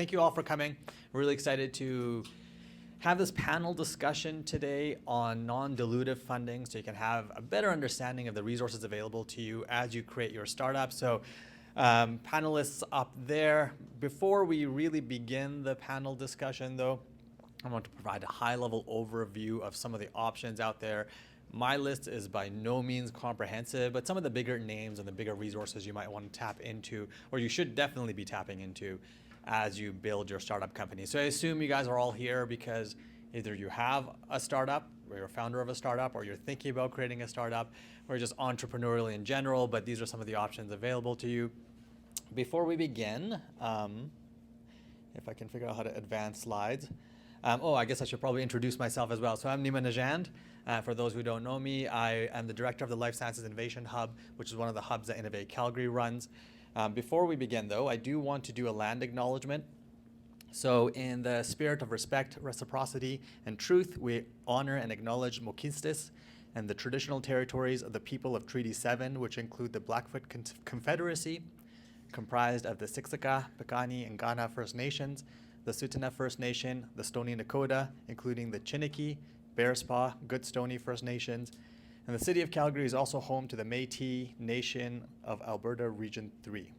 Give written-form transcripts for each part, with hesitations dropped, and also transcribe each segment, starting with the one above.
thank you all for coming. We're really excited to have this panel discussion today on non-dilutive funding so you can have a better understanding of the resources available to you as you create your startup. So panelists up there. Before we really begin the panel discussion though, I want to provide a high-level overview of some of the options out there. My list is by no means comprehensive, but some of the bigger names and the bigger resources you might want to tap into, or you should definitely be tapping into as you build your startup company. So I assume you guys are all here because either you have a startup, or you're a founder of a startup, or you're thinking about creating a startup, or just entrepreneurially in general, but these are some of the options available to you. Before we begin, if I can figure out how to advance slides. I guess I should probably introduce myself as well. So I'm Nima Najand. For those who don't know me, I am the director of the Life Sciences Innovation Hub, which is one of the hubs that Innovate Calgary runs. Before we begin, though, I do want to do a land acknowledgement. So in the spirit of respect, reciprocity, and truth, we honor and acknowledge Mohkinstsis and the traditional territories of the people of Treaty 7, which include the Blackfoot Confederacy, comprised of the Siksika, Piikani, and Kainai First Nations, the Tsuut'ina First Nation, the Stoney Nakoda, including the Chiniki, Bearspaw, Goodstoney First Nations, and the city of Calgary is also home to the Métis Nation of Alberta Region 3.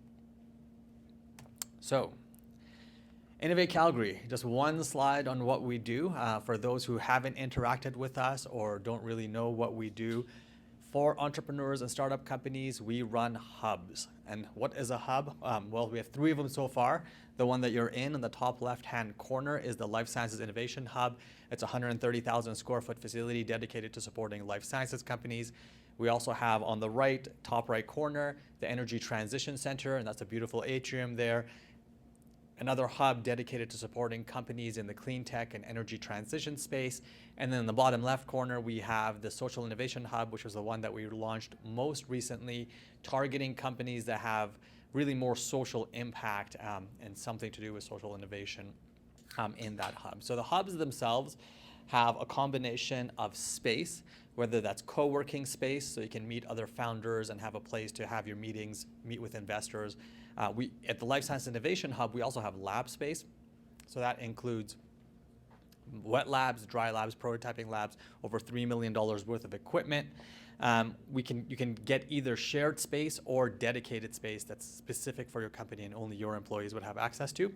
So, Innovate Calgary, just one slide on what we do. For those who haven't interacted with us or don't really know what we do, for entrepreneurs and startup companies, we run hubs. And what is a hub? Well, we have 3 of them so far. The one that you're in the top left-hand corner is the Life Sciences Innovation Hub. It's a 130,000 square foot facility dedicated to supporting life sciences companies. We also have on the right, top right corner, the Energy Transition Center, and that's a beautiful atrium there. Another hub dedicated to supporting companies in the clean tech and energy transition space. And then in the bottom left corner, we have the Social Innovation Hub, which was the one that we launched most recently, targeting companies that have really more social impact and something to do with social innovation in that hub. So the hubs themselves have a combination of space, whether that's co-working space, so you can meet other founders and have a place to have your meetings, meet with investors. At the Life Science Innovation Hub, we also have lab space. So that includes wet labs, dry labs, prototyping labs, over $3 million worth of equipment. You can get either shared space or dedicated space that's specific for your company and only your employees would have access to.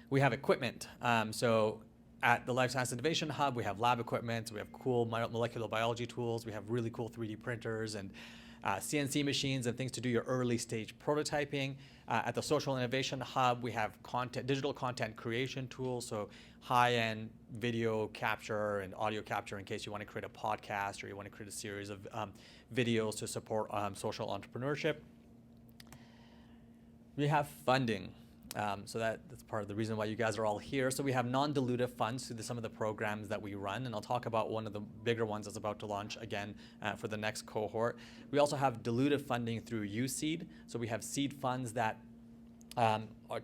We have equipment. So at the Life Science Innovation Hub, we have lab equipment. We have cool molecular biology tools. We have really cool 3D printers and CNC machines and things to do your early stage prototyping. At the Social Innovation Hub, we have digital content creation tools, so high-end video capture and audio capture in case you want to create a podcast or you want to create a series of videos to support social entrepreneurship. We have funding. So that's part of the reason why you guys are all here. So we have non-dilutive funds through some of the programs that we run, and I'll talk about one of the bigger ones that's about to launch again for the next cohort. We also have dilutive funding through USeed. So we have seed funds that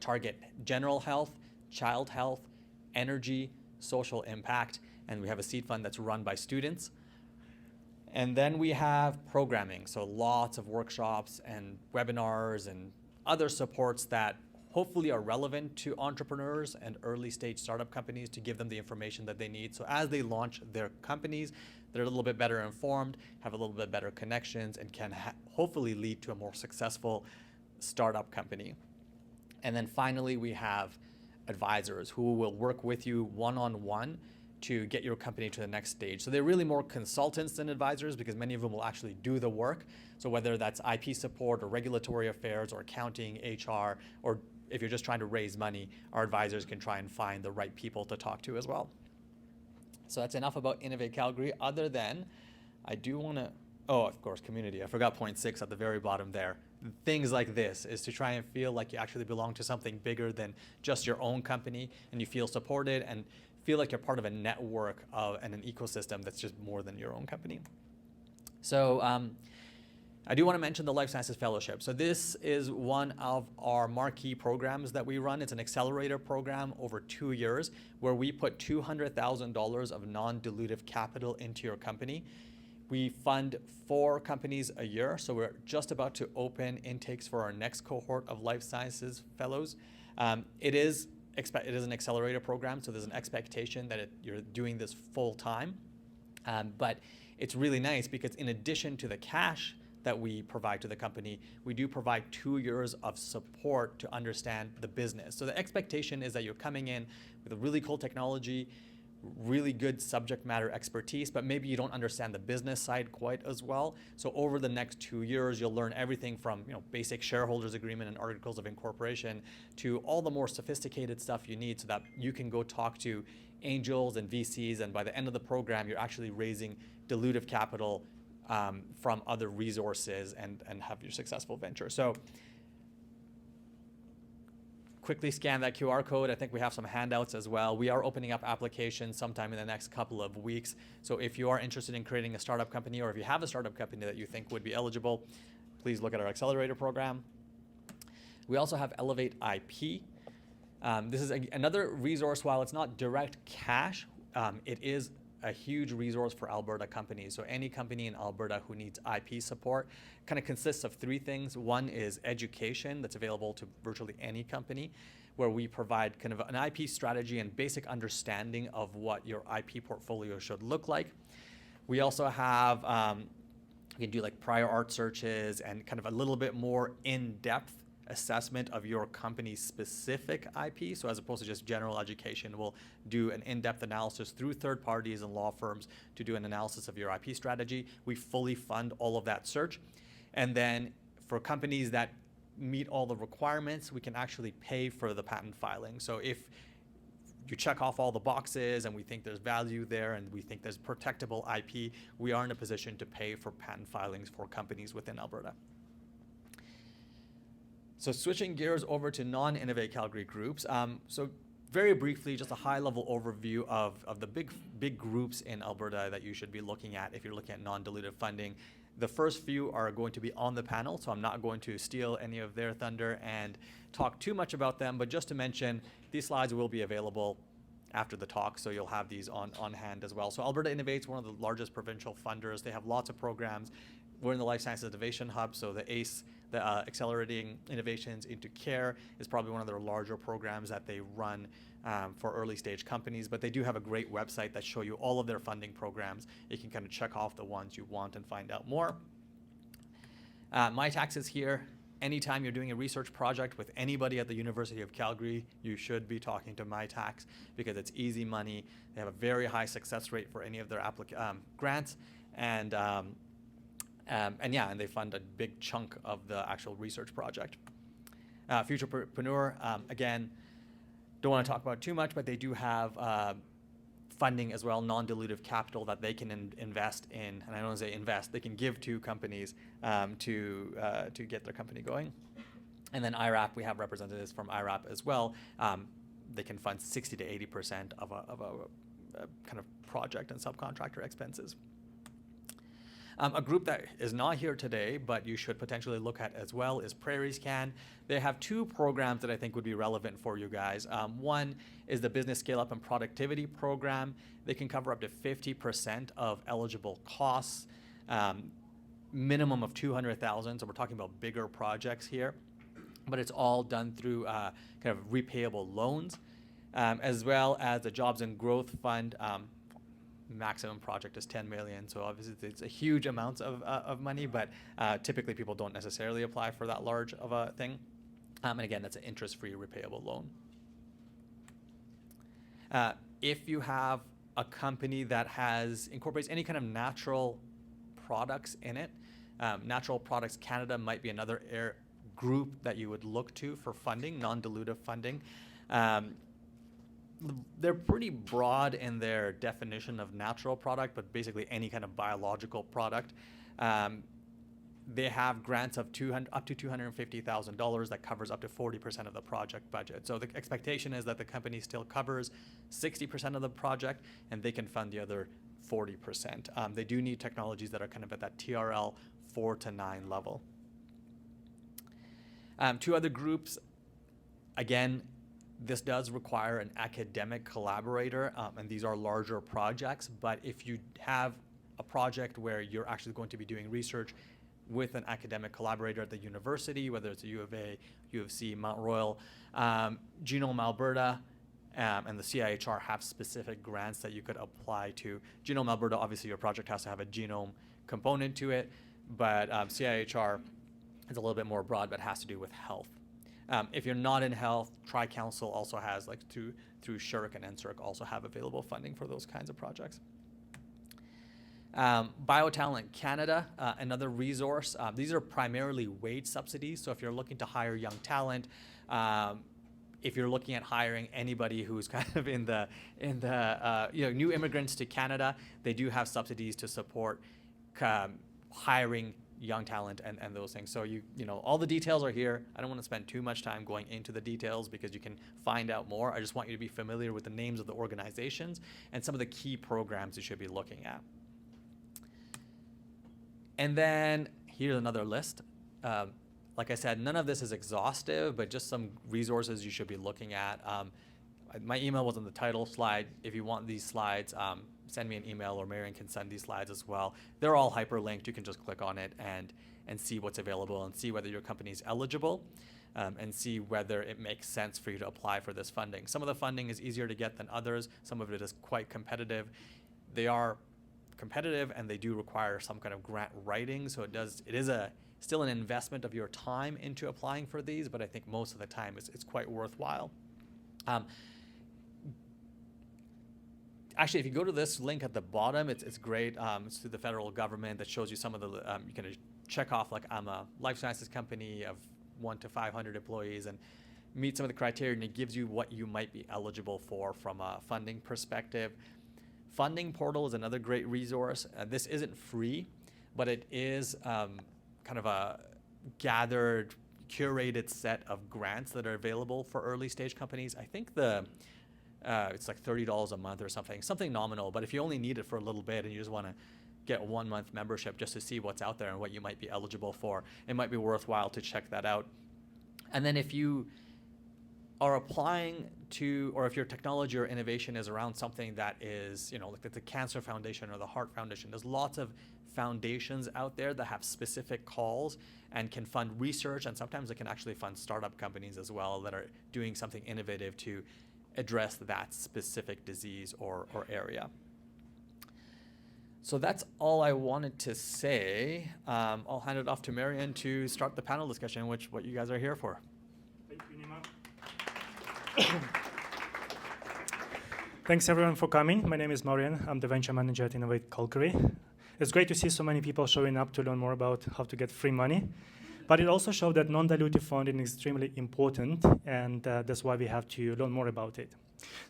target general health, child health, energy, social impact, and we have a seed fund that's run by students. And then we have programming, so lots of workshops and webinars and other supports that hopefully are relevant to entrepreneurs and early stage startup companies to give them the information that they need. So as they launch their companies, they're a little bit better informed, have a little bit better connections, and can hopefully lead to a more successful startup company. And then finally, we have advisors who will work with you one-on-one to get your company to the next stage. So they're really more consultants than advisors because many of them will actually do the work. So whether that's IP support or regulatory affairs or accounting, HR, or if you're just trying to raise money, our advisors can try and find the right people to talk to as well. So that's enough about Innovate Calgary, other than I do want to, of course, community. I forgot point 6 at the very bottom there. Things like this is to try and feel like you actually belong to something bigger than just your own company, and you feel supported and feel like you're part of a network and an ecosystem that's just more than your own company. So I do want to mention the Life Sciences Fellowship. So this is one of our marquee programs that we run. It's an accelerator program over 2 years where we put $200,000 of non-dilutive capital into your company. We fund 4 companies a year, so we're just about to open intakes for our next cohort of Life Sciences Fellows. It is an accelerator program, so there's an expectation that you're doing this full time. But it's really nice because in addition to the cash that we provide to the company, we do provide 2 years of support to understand the business. So the expectation is that you're coming in with a really cool technology, really good subject matter expertise, but maybe you don't understand the business side quite as well. So over the next 2 years, you'll learn everything from basic shareholders agreement and articles of incorporation to all the more sophisticated stuff you need so that you can go talk to angels and VCs, and by the end of the program, you're actually raising dilutive capital from other resources and have your successful venture. So quickly scan that QR code. I think we have some handouts as well. We are opening up applications sometime in the next couple of weeks. So if you are interested in creating a startup company, or if you have a startup company that you think would be eligible, please look at our accelerator program. We also have Elevate IP. This is another resource. While it's not direct cash, it is a huge resource for Alberta companies. So any company in Alberta who needs IP support kind of consists of 3 things. One is education that's available to virtually any company, where we provide kind of an IP strategy and basic understanding of what your IP portfolio should look like. We also have, we can do like prior art searches and kind of a little bit more in-depth assessment of your company's specific IP. So as opposed to just general education, we'll do an in-depth analysis through third parties and law firms to do an analysis of your IP strategy. We fully fund all of that search. And then for companies that meet all the requirements, we can actually pay for the patent filing. So if you check off all the boxes and we think there's value there and we think there's protectable IP, we are in a position to pay for patent filings for companies within Alberta. So switching gears over to non-Innovate Calgary groups. So very briefly, just a high-level overview of the big groups in Alberta that you should be looking at if you're looking at non-dilutive funding. The first few are going to be on the panel, so I'm not going to steal any of their thunder and talk too much about them, but just to mention, these slides will be available after the talk, so you'll have these on hand as well. So Alberta Innovate's one of the largest provincial funders. They have lots of programs. We're in the Life Sciences Innovation Hub, so the ACE, the Accelerating Innovations into Care, is probably one of their larger programs that they run for early stage companies, but they do have a great website that show you all of their funding programs. You can kind of check off the ones you want and find out more. MyTax is here. Anytime you're doing a research project with anybody at the University of Calgary, you should be talking to MyTax because it's easy money. They have a very high success rate for any of their grants, and they fund a big chunk of the actual research project. Futurepreneur, again, don't want to talk about too much, but they do have funding as well, non-dilutive capital that they can invest in, and I don't want to say invest, they can give to companies to get their company going. And then IRAP, we have representatives from IRAP as well. They can fund 60 to 80% of a kind of project and subcontractor expenses. A group that is not here today, but you should potentially look at as well, is Prairie Scan. They have 2 programs that I think would be relevant for you guys. One is the Business Scale Up and Productivity Program. They can cover up to 50% of eligible costs, minimum of $200,000. So we're talking about bigger projects here, but it's all done through kind of repayable loans, as well as the Jobs and Growth Fund. Maximum project is $10 million, so obviously it's a huge amount of money, but typically people don't necessarily apply for that large of a thing. And again, that's an interest-free repayable loan. If you have a company that incorporates any kind of natural products in it, Natural Products Canada might be another group that you would look to for funding, non-dilutive funding. They're pretty broad in their definition of natural product, but basically any kind of biological product. They have grants of up to $250,000 that covers up to 40% of the project budget. So the expectation is that the company still covers 60% of the project, and they can fund the other 40%. They do need technologies that are kind of at that TRL 4 to 9 level. 2 other groups, again, this does require an academic collaborator, and these are larger projects, but if you have a project where you're actually going to be doing research with an academic collaborator at the university, whether it's a U of A, U of C, Mount Royal. Genome Alberta and the CIHR have specific grants that you could apply to. Genome Alberta, obviously your project has to have a genome component to it, but CIHR is a little bit more broad, but has to do with health. If you're not in health, Tri-Council also has, like through SHRC and NSERC, also have available funding for those kinds of projects. Biotalent Canada, another resource. These are primarily wage subsidies. So if you're looking to hire young talent, if you're looking at hiring anybody who's kind of in the new immigrants to Canada, they do have subsidies to support hiring young talent and those things. So all the details are here. I don't want to spend too much time going into the details because you can find out more. I just want you to be familiar with the names of the organizations and some of the key programs you should be looking at. And then here's another list. Like I said, none of this is exhaustive, but just some resources you should be looking at. My email was on the title slide. If you want these slides, send me an email, or Marion can send these slides as well. They're all hyperlinked. You can just click on it and see what's available and see whether your company is eligible and see whether it makes sense for you to apply for this funding. Some of the funding is easier to get than others. Some of it is quite competitive. They are competitive and they do require some kind of grant writing. So it is still an investment of your time into applying for these, but I think most of the time it's quite worthwhile. Actually, if you go to this link at the bottom, it's great. It's through the federal government that shows you some of the, you can check off, like, I'm a life sciences company of 1 to 500 employees and meet some of the criteria, and it gives you what you might be eligible for from a funding perspective. Funding Portal is another great resource. This isn't free, but it is kind of a gathered, curated set of grants that are available for early stage companies. I think it's like $30 a month or something nominal, but if you only need it for a little bit and you just want to get a 1 month membership just to see what's out there and what you might be eligible for, it might be worthwhile to check that out. And then if you are applying to, or if your technology or innovation is around something that is, like the Cancer Foundation or the Heart Foundation, there's lots of foundations out there that have specific calls and can fund research, and sometimes they can actually fund startup companies as well that are doing something innovative to address that specific disease or area. So that's all I wanted to say. I'll hand it off to Marion to start the panel discussion, which what you guys are here for. Thank you, Nima. Thanks everyone for coming. My name is Marion. I'm the venture manager at Innovate Calgary. It's great to see so many people showing up to learn more about how to get free money. But it also showed that non-dilutive funding is extremely important, and that's why we have to learn more about it.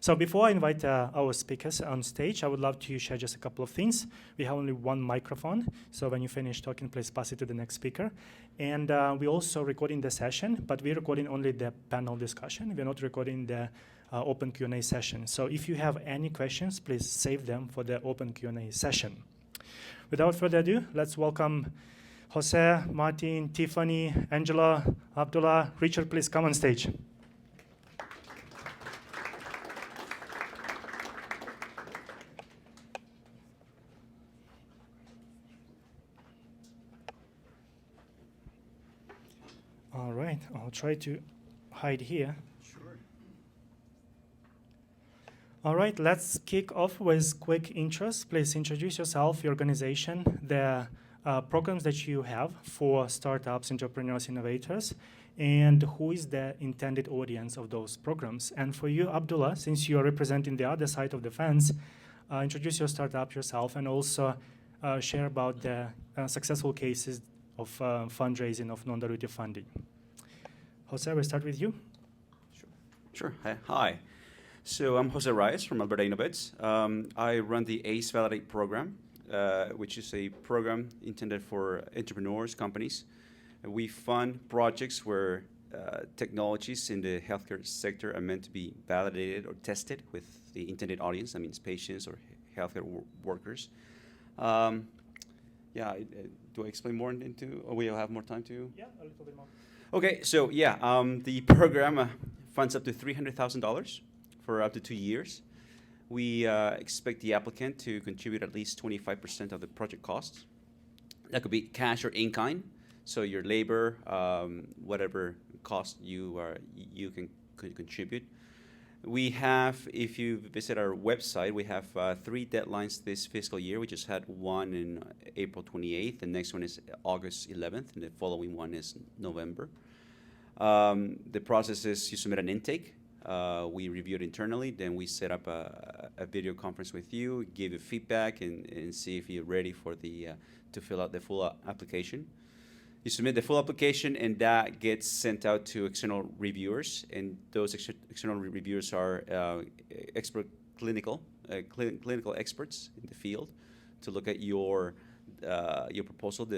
So before I invite our speakers on stage, I would love to share just a couple of things. We have only one microphone, so when you finish talking, please pass it to the next speaker. And we're also recording the session, but we're recording only the panel discussion. We're not recording the open Q&A session. So if you have any questions, please save them for the open Q&A session. Without further ado, let's welcome Jose, Martin, Tiffany, Angela, Abdullah. Richard, please come on stage. All right, I'll try to hide here. Sure. All right, let's kick off with quick intros. Please introduce yourself, your organization, the programs that you have for startups, entrepreneurs, innovators, and who is the intended audience of those programs. And for you, Abdullah, since you are representing the other side of the fence, introduce your startup yourself and also share about the successful cases of fundraising of non-dilutive funding. Jose, we'll start with you. Sure. Hi. So I'm Jose Reyes from Alberta Innovates. I run the ACE Validate program, which is a program intended for entrepreneurs, companies. We fund projects where technologies in the healthcare sector are meant to be validated or tested with the intended audience. That means patients or healthcare workers. Do I explain more into, or will have more time to? Yeah, a little bit more. Okay, so the program funds up to $300,000 for up to 2 years. We expect the applicant to contribute at least 25% of the project costs. That could be cash or in-kind, so your labor, whatever cost you can contribute. We have, if you visit our website, we have 3 deadlines this fiscal year. We just had one in April 28th. The next one is August 11th, and the following one is November. The process is you submit an intake. We review it internally. Then we set up a video conference with you, give you feedback, and see if you're ready for to fill out the full application. You submit the full application, and that gets sent out to external reviewers. And those external reviewers are clinical experts in the field to look at your proposal,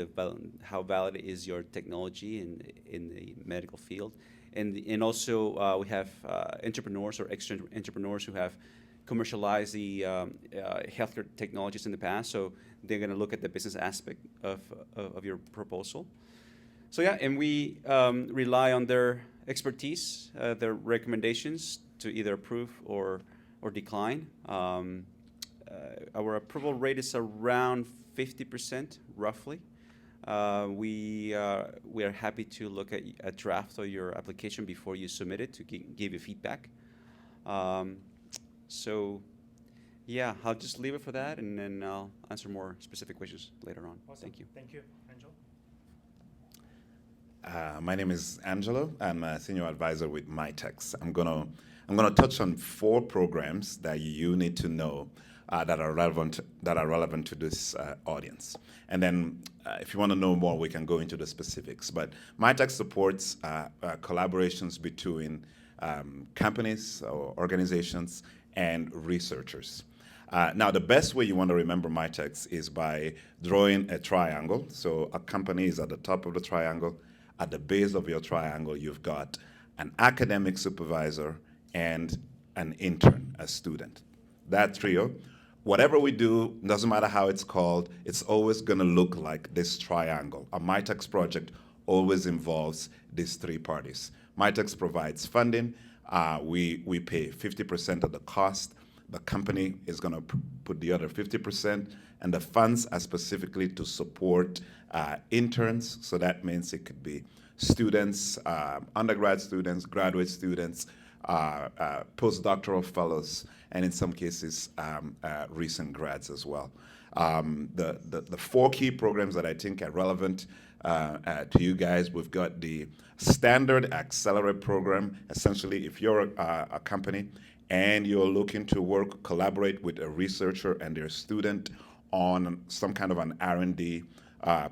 how valid is your technology in the medical field. And also we have entrepreneurs or entrepreneurs who have commercialized the healthcare technologies in the past. So they're going to look at the business aspect of your proposal. So yeah, and we rely on their expertise, their recommendations to either approve or decline. Our approval rate is around 50%, roughly. We are happy to look at a draft of your application before you submit it to give you feedback. So yeah, I'll just leave it for that, and then I'll answer more specific questions later on. Awesome. Thank you. Thank you, Angelo. My name is Angelo. I'm a senior advisor with Mitex. I'm gonna touch on 4 programs that you need to know that are relevant to this audience. And then, if you want to know more, we can go into the specifics. But Mitex supports collaborations between companies or organizations and researchers. Now, the best way you want to remember Mitex is by drawing a triangle. So a company is at the top of the triangle. At the base of your triangle, you've got an academic supervisor and an intern, a student. That trio, whatever we do, doesn't matter how it's called, it's always going to look like this triangle. A Mitex project always involves these 3 parties. Mitex provides funding. We pay 50% of the cost. The company is going to put the other 50%, and the funds are specifically to support interns. So that means it could be students, undergrad students, graduate students, postdoctoral fellows, and in some cases, recent grads as well. The 4 key programs that I think are relevant to you guys, we've got the standard accelerate program. Essentially, if you're a company and you're looking to collaborate with a researcher and their student on some kind of an R&D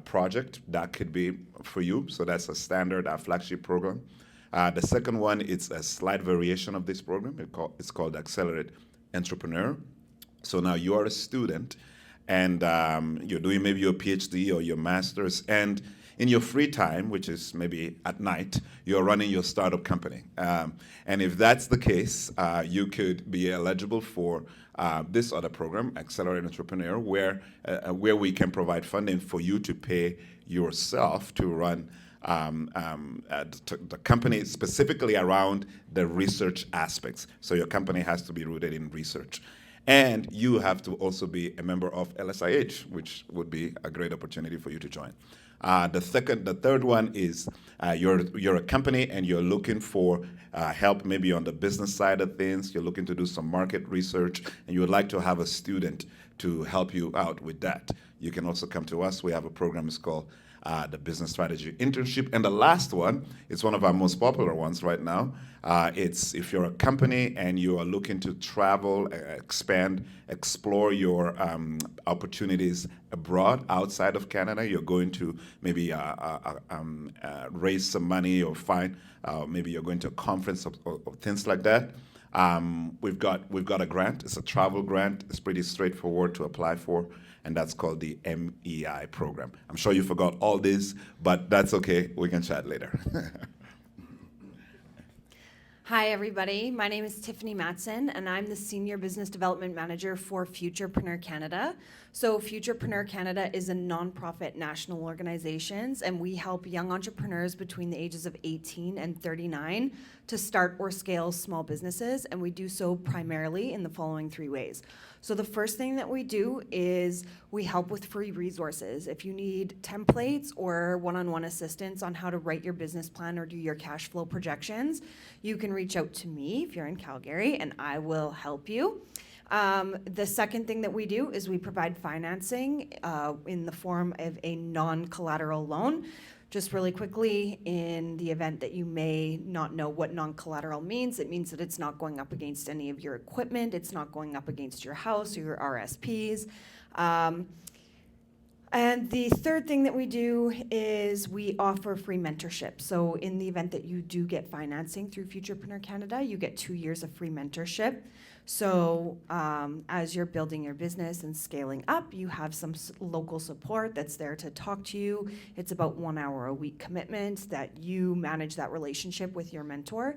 project, that could be for you. So that's a standard flagship program. The second one is a slight variation of this program. It's called Accelerate Entrepreneur. So now you are a student, and you're doing maybe your PhD or your master's, and in your free time, which is maybe at night, you're running your startup company. And if that's the case, you could be eligible for this other program, Accelerate Entrepreneur, where we can provide funding for you to pay yourself to run the company specifically around the research aspects. So your company has to be rooted in research. And you have to also be a member of LSIH, which would be a great opportunity for you to join. The third one is you're a company and you're looking for help maybe on the business side of things. You're looking to do some market research, and you would like to have a student to help you out with that. You can also come to us. We have a program, it's called the Business Strategy Internship. And the last one is one of our most popular ones right now. It's if you're a company and you are looking to travel, expand, explore your opportunities abroad, outside of Canada. You're going to maybe raise some money or find, maybe you're going to a conference or things like that. We've got a grant. It's a travel grant. It's pretty straightforward to apply for, and that's called the MEI program. I'm sure you forgot all this, but that's okay. We can chat later. Hi, everybody. My name is Tiffany Matson, and I'm the Senior Business Development Manager for Futurepreneur Canada. So Futurepreneur Canada is a nonprofit national organization, and we help young entrepreneurs between the ages of 18 and 39 to start or scale small businesses, and we do so primarily in the following 3 ways. So the first thing that we do is we help with free resources. If you need templates or one-on-one assistance on how to write your business plan or do your cash flow projections, you can reach out to me if you're in Calgary, and I will help you. The second thing that we do is we provide financing in the form of a non-collateral loan. Just really quickly, in the event that you may not know what non-collateral means, it means that it's not going up against any of your equipment, it's not going up against your house or your RSPs. And the third thing that we do is we offer free mentorship. So in the event that you do get financing through Futurepreneur Canada, you get 2 years of free mentorship. So as you're building your business and scaling up, you have some local support that's there to talk to you. It's about 1 hour a week commitment that you manage that relationship with your mentor.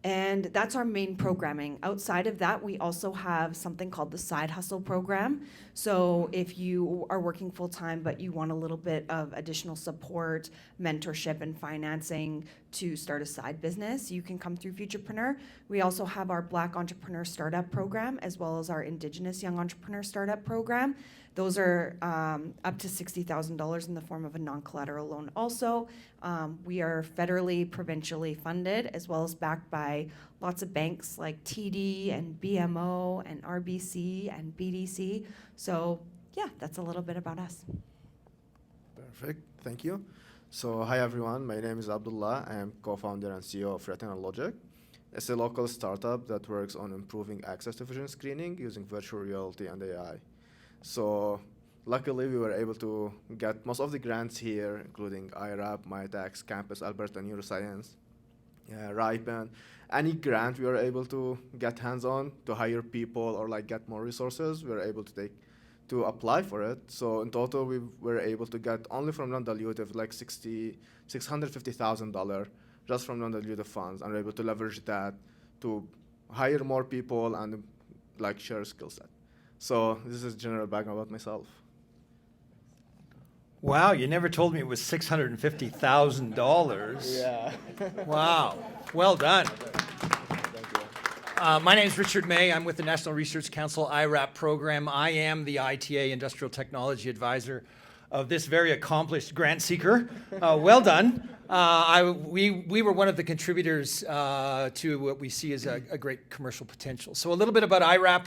And that's our main programming. Outside of that, we also have something called the Side Hustle program. So if you are working full-time, but you want a little bit of additional support, mentorship, and financing to start a side business, you can come through Futurepreneur. We also have our Black Entrepreneur Startup program, as well as our Indigenous Young Entrepreneur Startup program. Those are up to $60,000 in the form of a non-collateral loan also. We are federally, provincially funded, as well as backed by lots of banks like TD and BMO and RBC and BDC. So yeah, that's a little bit about us. Perfect, thank you. So hi everyone, my name is Abdullah. I am co-founder and CEO of Retinal Logic. It's a local startup that works on improving access to vision screening using virtual reality and AI. So luckily, we were able to get most of the grants here, including IRAP, MyTax, Campus Alberta Neuroscience, RIPEN. Any grant we were able to get hands-on to hire people or like get more resources, we were able to apply for it. So in total, we were able to get only from non-dilutive like $650,000 just from non-dilutive funds, and we're able to leverage that to hire more people and like share skill set. So this is general background about myself. Wow, you never told me it was $650,000. Yeah. Wow, well done. Thank you. My name is Richard May. I'm with the National Research Council IRAP program. I am the ITA Industrial Technology Advisor of this very accomplished grant seeker. Well done. We were one of the contributors to what we see as a great commercial potential. So a little bit about IRAP.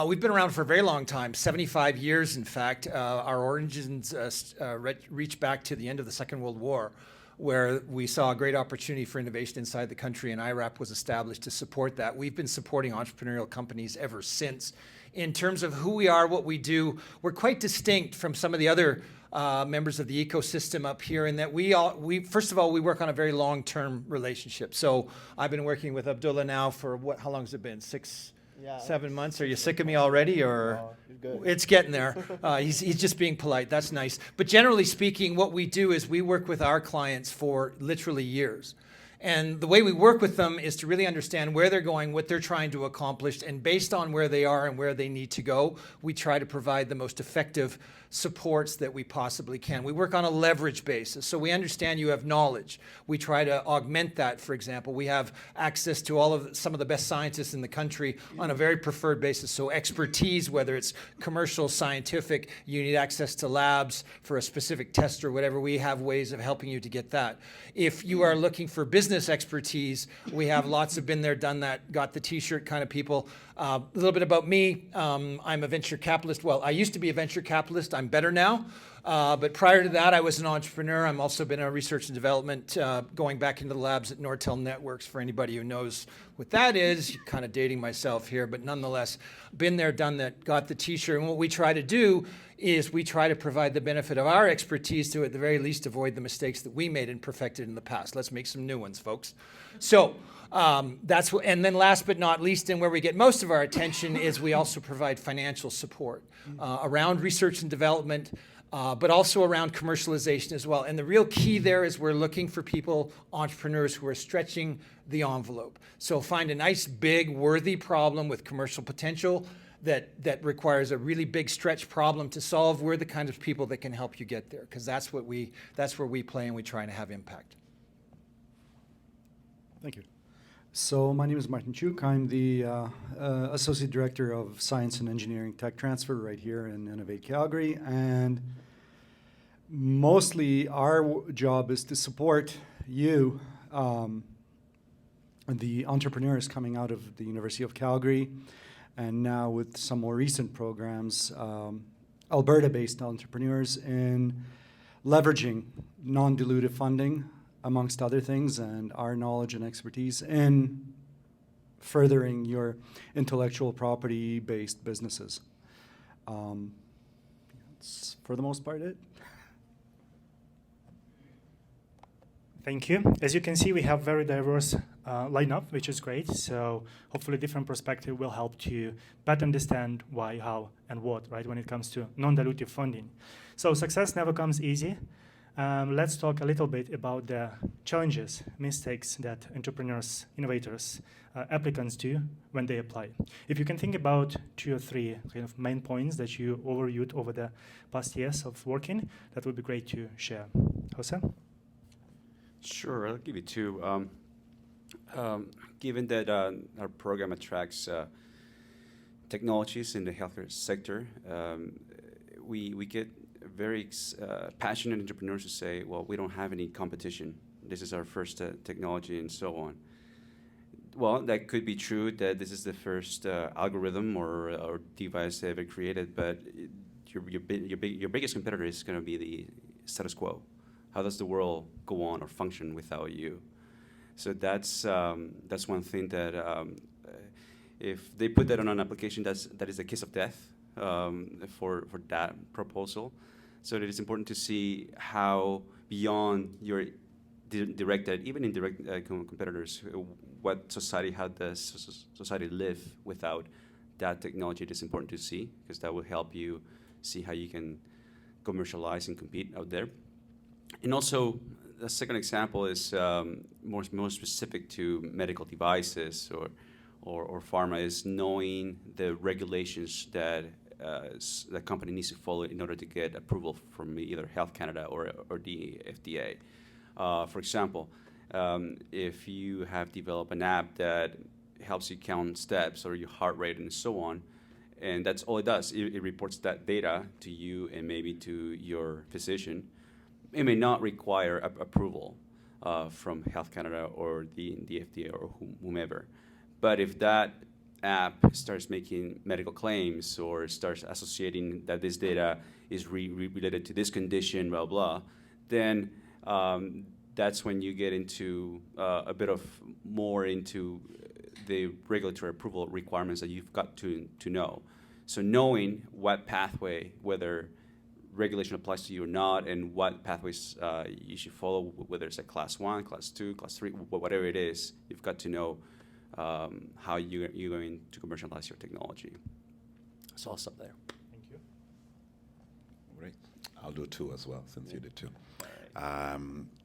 We've been around for a very long time, 75 years, in fact. Our origins reach back to the end of the Second World War, where we saw a great opportunity for innovation inside the country, and IRAP was established to support that. We've been supporting entrepreneurial companies ever since. In terms of who we are, what we do, we're quite distinct from some of the other members of the ecosystem up here in that we first of all, we work on a very long-term relationship. So I've been working with Abdullah now for how long has it been? 7 months? Are you sick of me already, or? Good. It's getting there. He's just being polite. That's nice. But generally speaking, what we do is we work with our clients for literally years. And the way we work with them is to really understand where they're going, what they're trying to accomplish, and based on where they are and where they need to go, we try to provide the most effective supports that we possibly can. We work on a leverage basis. So we understand you have knowledge. We try to augment that, for example. We have access to some of the best scientists in the country on a very preferred basis. So expertise, whether it's commercial, scientific, you need access to labs for a specific test or whatever, we have ways of helping you to get that. If you are looking for business expertise, we have lots of been there, done that, got the t-shirt kind of people. A little bit about me. I'm a venture capitalist. Well, I used to be a venture capitalist. I'm better now. But prior to that, I was an entrepreneur. I've also been in research and development, going back into the labs at Nortel Networks. For anybody who knows what that is, kind of dating myself here, but nonetheless, been there, done that, got the t-shirt. And what we try to do is we try to provide the benefit of our expertise to, at the very least, avoid the mistakes that we made and perfected in the past. Let's make some new ones, folks. So that's what, and then last but not least, and where we get most of our attention, is we also provide financial support around research and development. but also around commercialization as well. And the real key there is we're looking for people, entrepreneurs who are stretching the envelope. So find a nice, big, worthy problem with commercial potential that requires a really big stretch problem to solve. We're the kind of people that can help you get there, because that's where we play and we try to have impact. Thank you. So my name is Martin Chuk. I'm the Associate Director of Science and Engineering Tech Transfer right here in Innovate Calgary. And mostly our job is to support you, the entrepreneurs coming out of the University of Calgary, and now with some more recent programs, Alberta-based entrepreneurs in leveraging non-dilutive funding, amongst other things, and our knowledge and expertise in furthering your intellectual property-based businesses. That's for the most part it. Thank you. As you can see, we have very diverse lineup, which is great. So hopefully different perspective will help to better understand why, how, and what, right, when it comes to non-dilutive funding. So success never comes easy. Let's talk a little bit about the challenges, mistakes that entrepreneurs, innovators, applicants do when they apply. If you can think about 2 or 3 kind of main points that you overviewed over the past years of working, that would be great to share. Jose? Sure, I'll give you 2. Given that our program attracts technologies in the healthcare sector, we get very passionate entrepreneurs who say, well, we don't have any competition. This is our first technology and so on. Well, that could be true that this is the first algorithm or device ever created, but your biggest competitor is going to be the status quo. How does the world go on or function without you? So that's one thing that if they put that on an application, that is the kiss of death for that proposal. So it is important to see how beyond your direct, even indirect competitors, how does society live without that technology? It is important to see, because that will help you see how you can commercialize and compete out there. And also, the second example is more specific to medical devices or pharma, is knowing the regulations that the company needs to follow in order to get approval from either Health Canada or the FDA. For example, if you have developed an app that helps you count steps or your heart rate and so on, and that's all it does, it reports that data to you and maybe to your physician, it may not require approval from Health Canada or the FDA or whomever. But if that app starts making medical claims or starts associating that this data is related to this condition, blah, blah, then that's when you get into a bit of more into the regulatory approval requirements that you've got to know. So knowing what pathway, whether regulation applies to you or not, and what pathways you should follow, whether it's a class 1, class 2, class 3, whatever it is, you've got to know how you're going to commercialize your technology. So I'll stop there. Thank you. Great. I'll do 2 as well, since you did 2.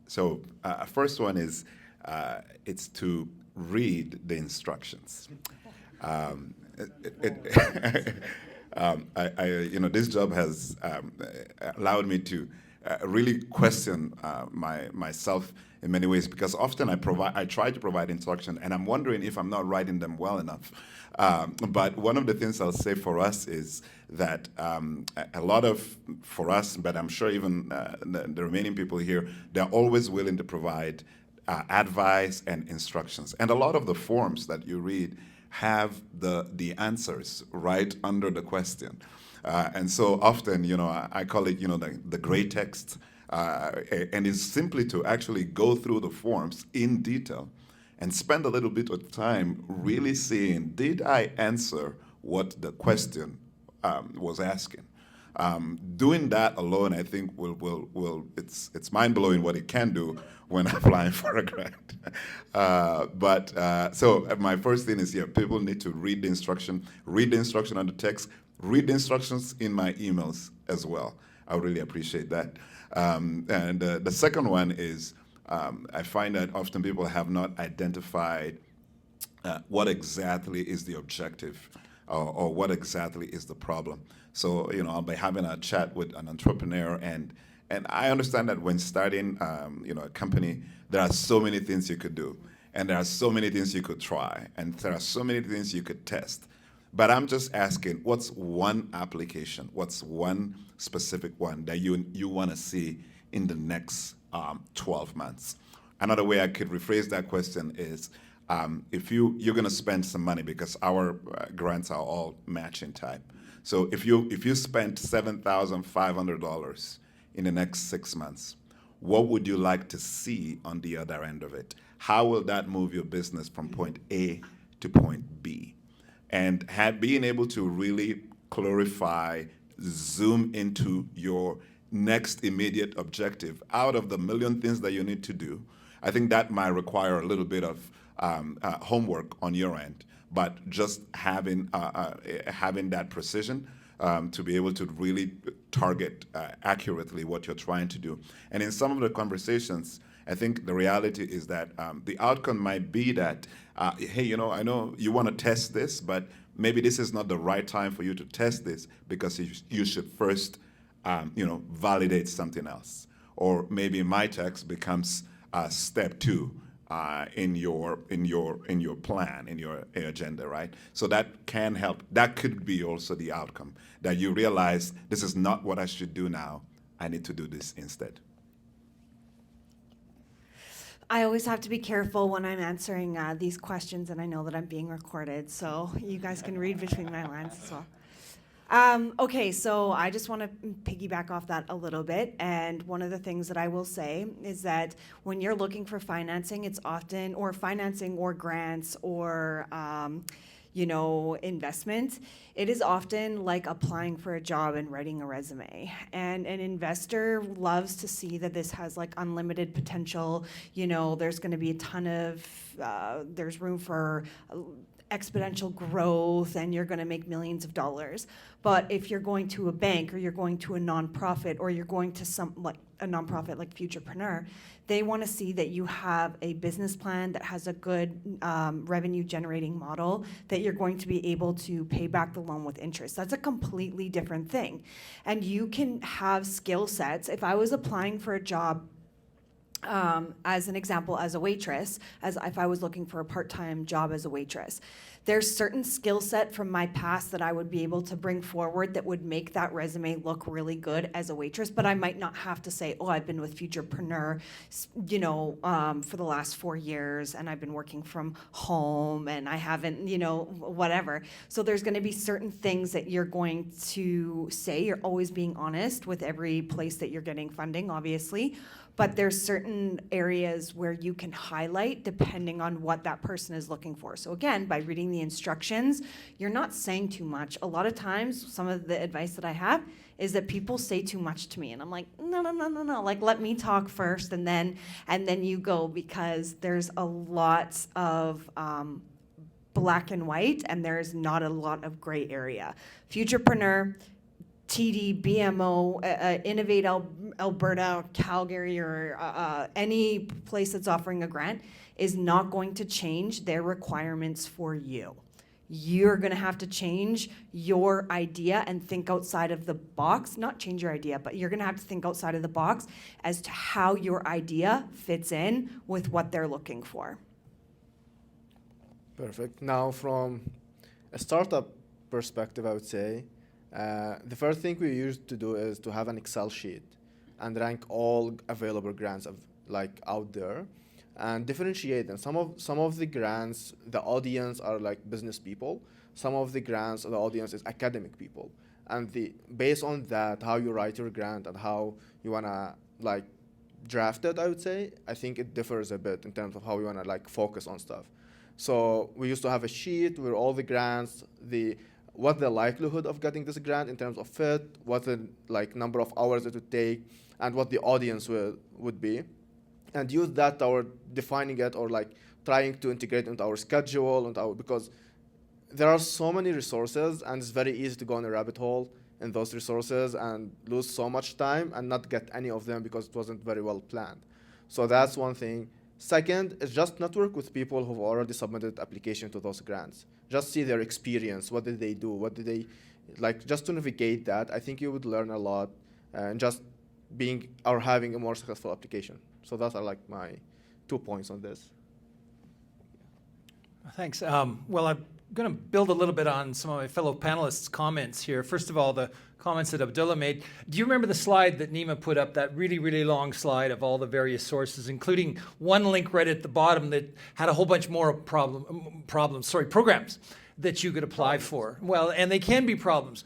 So first one is it's to read the instructions. This job has allowed me to really question myself in many ways, because often I try to provide instruction and I'm wondering if I'm not writing them well enough. But one of the things I'll say for us is that for us, but I'm sure even the remaining people here, they're always willing to provide advice and instructions. And a lot of the forms that you read have the answers right under the question. And so often, I call it, the gray text. And it's simply to actually go through the forms in detail and spend a little bit of time really seeing, did I answer what the question was asking? Doing that alone, I think, it's mind-blowing what it can do when applying for a grant. So my first thing is, people need to read the instruction on the text, read the instructions in my emails as well. I would really appreciate that. And the second one is I find that often people have not identified what exactly is the objective or what exactly is the problem. So, I'll be having a chat with an entrepreneur, and I understand that when starting, a company, there are so many things you could do, and there are so many things you could try, and there are so many things you could test. But I'm just asking, what's one application, what's one specific one that you want to see in the next 12 months? Another way I could rephrase that question is, if you're going to spend some money, because our grants are all matching type. So if you spent $7,500 in the next 6 months, what would you like to see on the other end of it? How will that move your business from point A to point B? And being able to really clarify, zoom into your next immediate objective out of the million things that you need to do, I think that might require a little bit of homework on your end. But just having that precision to be able to really target accurately what you're trying to do. And in some of the conversations, I think the reality is that the outcome might be that, hey, I know you want to test this, but maybe this is not the right time for you to test this because you should first, validate something else. Or maybe my text becomes step 2 in your plan, in your agenda, right? So that can help. That could be also the outcome, that you realize this is not what I should do now. I need to do this instead. I always have to be careful when I'm answering these questions, and I know that I'm being recorded, so you guys can read between my lines as well. Okay, so I just want to piggyback off that a little bit, and one of the things that I will say is that when you're looking for financing, it's often, or financing or grants or investment, it is often like applying for a job and writing a resume. And an investor loves to see that this has like unlimited potential. There's going to be a ton of, there's room for exponential growth, and you're going to make millions of dollars. But if you're going to a bank, or you're going to a nonprofit, or you're going to a nonprofit like Futurepreneur, they want to see that you have a business plan that has a good revenue generating model, that you're going to be able to pay back the loan with interest. That's a completely different thing. And you can have skill sets. If I was applying for a job, as an example, as a waitress, as if I was looking for a part-time job as a waitress, there's certain skill set from my past that I would be able to bring forward that would make that resume look really good as a waitress, but I might not have to say, oh, I've been with Futurepreneur, for the last 4 years, and I've been working from home, and I haven't, whatever. So there's going to be certain things that you're going to say. You're always being honest with every place that you're getting funding, obviously. But there's certain areas where you can highlight depending on what that person is looking for. So again, by reading the instructions, you're not saying too much. A lot of times, some of the advice that I have is that people say too much to me, and I'm like, no. Like, let me talk first, and then you go, because there's a lot of black and white, and there's not a lot of gray area. Futurepreneur, TD, BMO, Innovate Alberta, Calgary, or any place that's offering a grant is not going to change their requirements for you. You're going to have to change your idea and think outside of the box. Not change your idea, but you're going to have to think outside of the box as to how your idea fits in with what they're looking for. Perfect. Now, from a startup perspective, I would say, the first thing we used to do is to have an Excel sheet and rank all available grants out there and differentiate them. Some of the grants, the audience are like business people. Some of the grants, the audience is academic people. And based on that, how you write your grant and how you wanna draft it, I would say, I think it differs a bit in terms of how you wanna focus on stuff. So we used to have a sheet where all the grants, what the likelihood of getting this grant in terms of fit, what the number of hours it would take, and what the audience would be, and use that toward defining it or trying to integrate into our schedule because there are so many resources, and it's very easy to go on a rabbit hole in those resources and lose so much time and not get any of them because it wasn't very well planned. So that's one thing. Second is just network with people who've already submitted application to those grants. Just see their experience. What did they do? What did they, like, just to navigate that, I think you would learn a lot and just being or having a more successful application. So those are like my 2 points on this. Thanks. Well, I'm going to build a little bit on some of my fellow panelists' comments here. First of all, the comments that Abdullah made. Do you remember the slide that Nima put up, that really, really long slide of all the various sources, including one link right at the bottom that had a whole bunch more programs that you could apply for? Well, and they can be problems.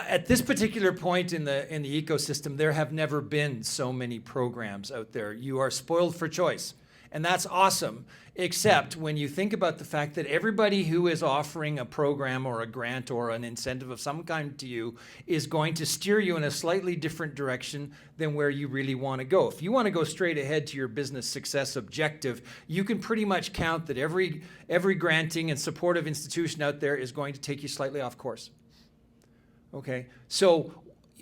At this particular point in the ecosystem, there have never been so many programs out there. You are spoiled for choice. And that's awesome, except when you think about the fact that everybody who is offering a program or a grant or an incentive of some kind to you is going to steer you in a slightly different direction than where you really want to go. If you want to go straight ahead to your business success objective, you can pretty much count that every granting and supportive institution out there is going to take you slightly off course. Okay, so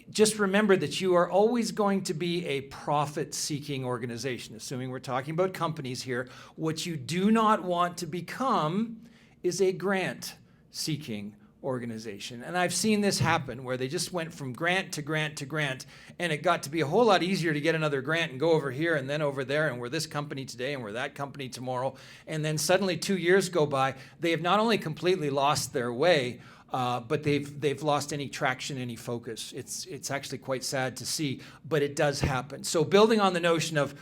just remember that you are always going to be a profit-seeking organization, assuming we're talking about companies here. What you do not want to become is a grant-seeking organization. And I've seen this happen where they just went from grant to grant to grant, and it got to be a whole lot easier to get another grant and go over here and then over there, and we're this company today and we're that company tomorrow. And then suddenly 2 years go by, they have not only completely lost their way, but they've lost any traction, any focus. It's actually quite sad to see, but it does happen. So building on the notion of,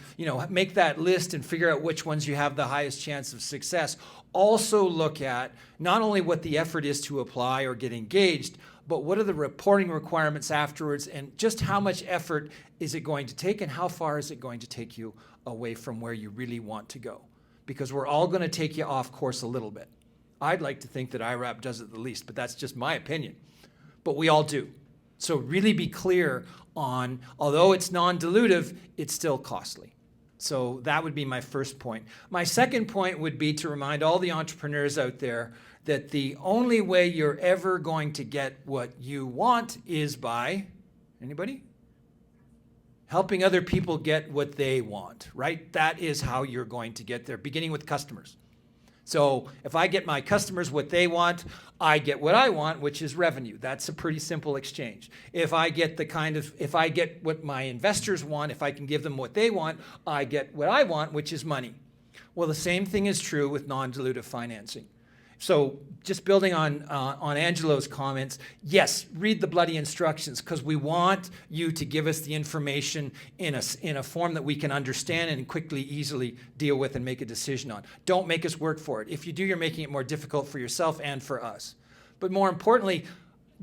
make that list and figure out which ones you have the highest chance of success. Also look at not only what the effort is to apply or get engaged, but what are the reporting requirements afterwards, and just how much effort is it going to take, and how far is it going to take you away from where you really want to go? Because we're all going to take you off course a little bit. I'd like to think that IRAP does it the least, but that's just my opinion. But we all do. So really be clear on, although it's non-dilutive, it's still costly. So that would be my first point. My second point would be to remind all the entrepreneurs out there that the only way you're ever going to get what you want is by, anybody? Helping other people get what they want, right? That is how you're going to get there, beginning with customers. So if I get my customers what they want, I get what I want, which is revenue. That's a pretty simple exchange. If I get what my investors want, if I can give them what they want, I get what I want, which is money. Well, the same thing is true with non-dilutive financing. So just building on Angelo's comments, yes, read the bloody instructions, because we want you to give us the information in a form that we can understand and quickly, easily deal with and make a decision on. Don't make us work for it. If you do, you're making it more difficult for yourself and for us. But more importantly,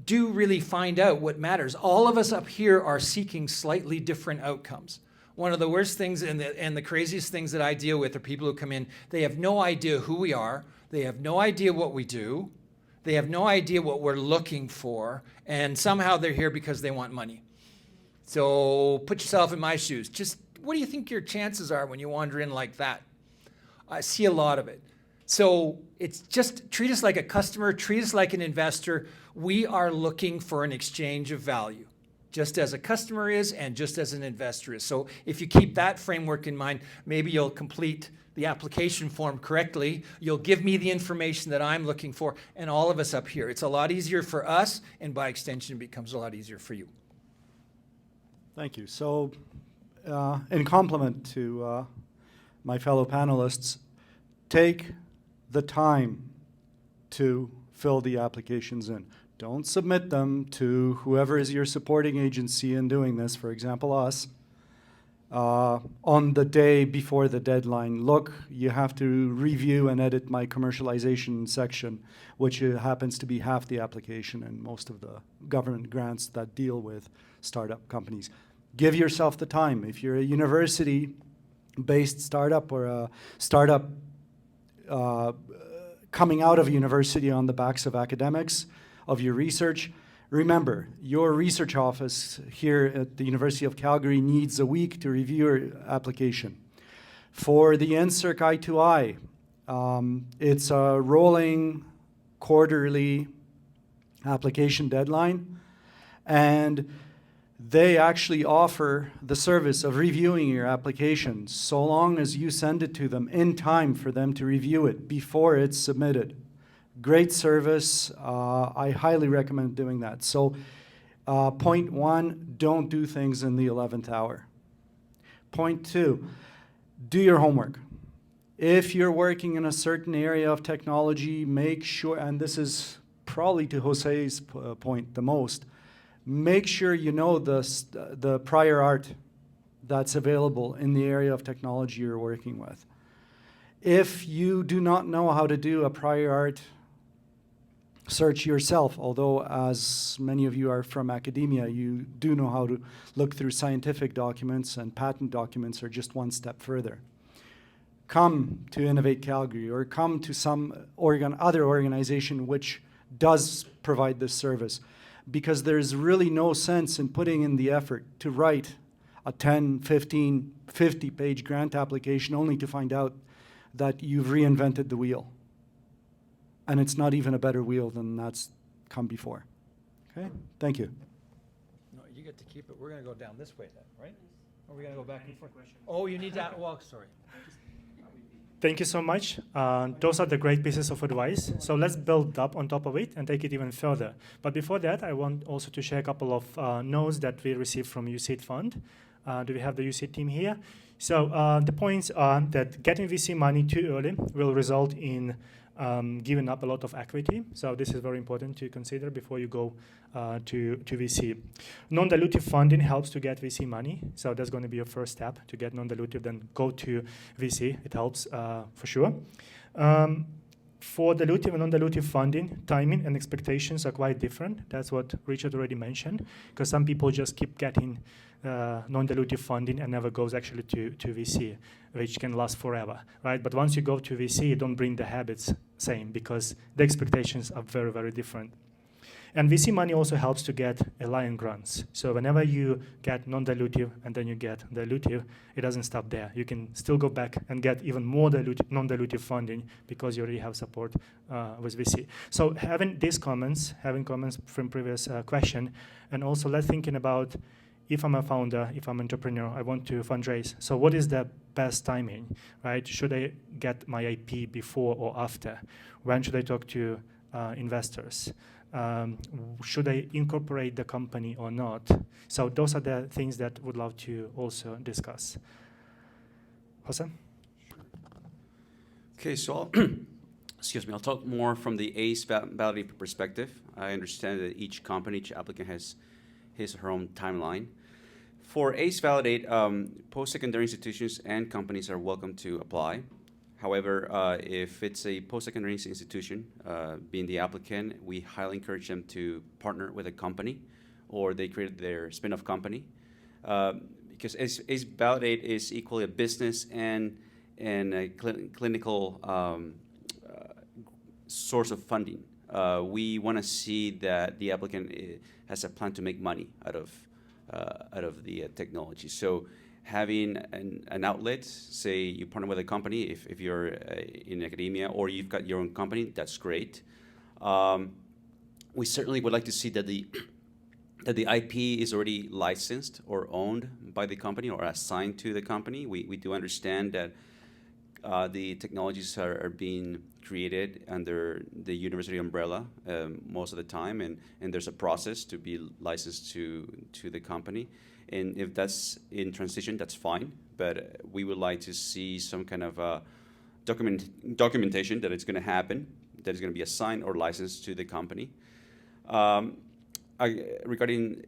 do really find out what matters. All of us up here are seeking slightly different outcomes. One of the worst things and the craziest things that I deal with are people who come in, they have no idea who we are, they have no idea what we do, they have no idea what we're looking for, and somehow they're here because they want money. So put yourself in my shoes. Just what do you think your chances are when you wander in like that? I see a lot of it. So it's just treat us like a customer, treat us like an investor. We are looking for an exchange of value, just as a customer is and just as an investor is. So if you keep that framework in mind, maybe you'll complete the application form correctly. You'll give me the information that I'm looking for, and all of us up here. It's a lot easier for us, and by extension, it becomes a lot easier for you. Thank you. So in complement to my fellow panelists, take the time to fill the applications in. Don't submit them to whoever is your supporting agency in doing this, for example, us, on the day before the deadline. Look, you have to review and edit my commercialization section, which happens to be half the application in most of the government grants that deal with startup companies. Give yourself the time. If you're a university-based startup or a startup coming out of university on the backs of academics, of your research, remember, your research office here at the University of Calgary needs a week to review your application. For the NSERC I2I, it's a rolling quarterly application deadline, And they actually offer the service of reviewing your application so long as you send it to them in time for them to review it before it's submitted. Great service. I highly recommend doing that. So point 1, don't do things in the 11th hour. Point 2, do your homework. If you're working in a certain area of technology, make sure, and this is probably to Jose's point the most, make sure you know the prior art that's available in the area of technology you're working with. If you do not know how to do a prior art search yourself, although as many of you are from academia, you do know how to look through scientific documents, and patent documents are just one step further. Come to Innovate Calgary or come to some other organization which does provide this service, because there's really no sense in putting in the effort to write a 10, 15, 50-page grant application only to find out that you've reinvented the wheel. And it's not even a better wheel than that's come before. Okay? Thank you. No, you get to keep it. We're going to go down this way then, right? Or are we going to go back and forth? Oh, you need to, well, sorry. Thank you so much. Those are the great pieces of advice. So let's build up on top of it and take it even further. But before that, I want also to share a couple of notes that we received from USAID Fund. Do we have the USAID team here? So the points are that getting VC money too early will result in giving up a lot of equity. So this is very important to consider before you go to VC. Non-dilutive funding helps to get VC money. So that's going to be your first step to get non-dilutive, then go to VC. It helps for sure. For dilutive and non-dilutive funding, timing and expectations are quite different. That's what Richard already mentioned, because some people just keep getting non-dilutive funding and never goes actually to VC, which can last forever, right? But once you go to VC, you don't bring the habits same, because the expectations are very, very different. And VC money also helps to get alliance grants. So whenever you get non-dilutive and then you get dilutive, it doesn't stop there. You can still go back and get even more non-dilutive funding because you already have support with VC. So having comments from previous question, and also let's thinking about, if I'm a founder, if I'm an entrepreneur, I want to fundraise. So what is the best timing, right? Should I get my IP before or after? When should I talk to investors? Should I incorporate the company or not? So those are the things that would love to also discuss. Jose? Okay, so excuse me, I'll talk more from the ACE validate perspective. I understand that each company, each applicant has his or her own timeline. For ACE validate, post-secondary institutions and companies are welcome to apply. However, if it's a post-secondary institution, being the applicant, we highly encourage them to partner with a company, or they create their spin-off company, because ACE validate is equally a business and a clinical source of funding. We want to see that the applicant has a plan to make money out of the technology. So having an outlet, say you partner with a company, if you're in academia or you've got your own company, that's great. We certainly would like to see that the IP is already licensed or owned by the company or assigned to the company. We do understand that the technologies are being created under the university umbrella most of the time, and there's a process to be licensed to the company. And if that's in transition, that's fine. But we would like to see some kind of documentation that it's going to happen, that it's going to be assigned or licensed to the company. Regarding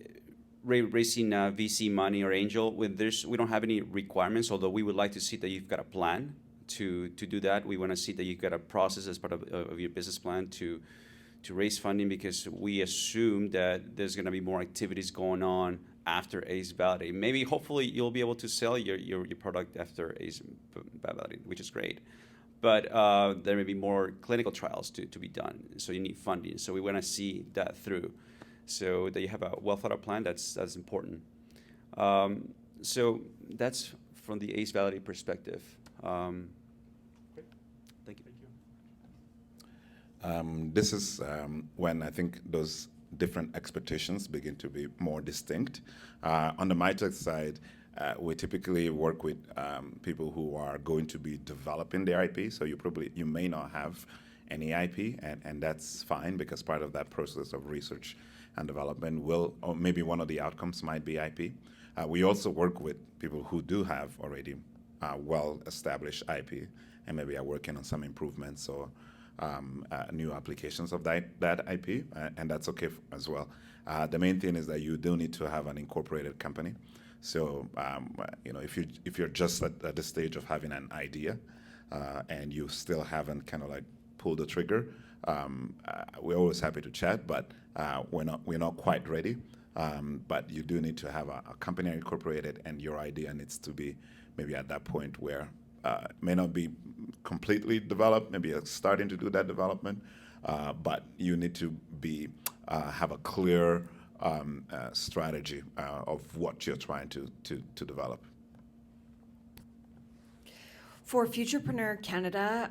raising VC money or angel, we don't have any requirements, although we would like to see that you've got a plan to do that. We want to see that you've got a process as part of your business plan to raise funding, because we assume that there's going to be more activities going on after ACE validate. Maybe, hopefully, you'll be able to sell your product after ACE validate, which is great. But there may be more clinical trials to be done, so you need funding. So we want to see that through, so that you have a well-thought-out plan. That's important. So that's from the ACE validate perspective. Thank you. This is when I think those different expectations begin to be more distinct. On the MyTech side, we typically work with people who are going to be developing their IP. So you may not have any IP, and that's fine, because part of that process of research and development or maybe one of the outcomes might be IP. We also work with people who do have already well-established IP and maybe are working on some improvements or new applications of that IP, and that's okay as well. The main thing is that you do need to have an incorporated company. So if you're just at the stage of having an idea and you still haven't kind of like pulled the trigger, we're always happy to chat, but we're not quite ready. But you do need to have a company incorporated, and your idea needs to be maybe at that point where it may not be completely developed, maybe it's starting to do that development, but you need to have a clear strategy of what you're trying to develop. For Futurepreneur Canada,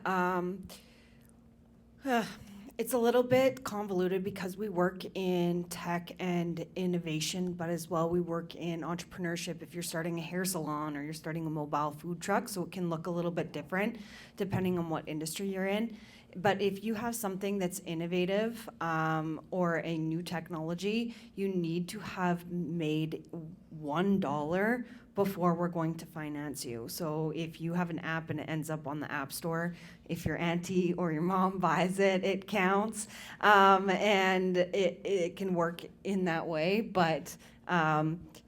it's a little bit convoluted because we work in tech and innovation, but as well we work in entrepreneurship if you're starting a hair salon or you're starting a mobile food truck, so it can look a little bit different depending on what industry you're in. But if you have something that's innovative or a new technology, you need to have made $1 before we're going to finance you. So if you have an app and it ends up on the App Store, if your auntie or your mom buys it, it counts. And it can work in that way. But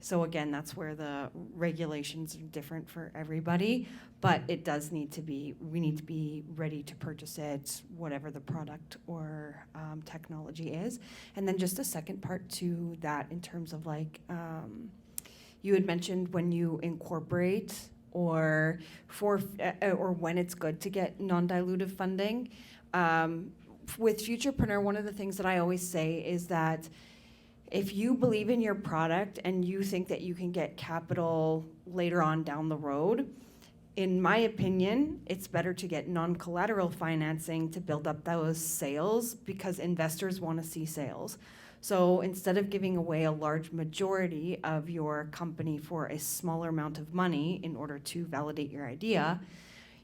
so again, that's where the regulations are different for everybody. But it does need to be, we need to be ready to purchase it, whatever the product or technology is. And then just a second part to that in terms of like, you had mentioned when you incorporate or when it's good to get non-dilutive funding. With Futurepreneur, one of the things that I always say is that if you believe in your product and you think that you can get capital later on down the road, in my opinion, it's better to get non-collateral financing to build up those sales because investors want to see sales. So instead of giving away a large majority of your company for a smaller amount of money in order to validate your idea,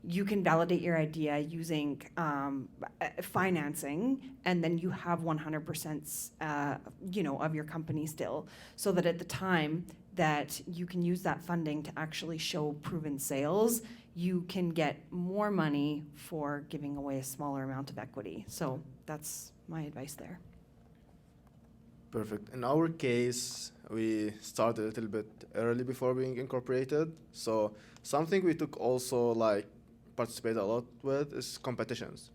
you can validate your idea using financing, and then you have 100% of your company still, so that at the time that you can use that funding to actually show proven sales, you can get more money for giving away a smaller amount of equity. So that's my advice there. Perfect. In our case, we started a little bit early before being incorporated. So something we took also participate a lot with is competitions.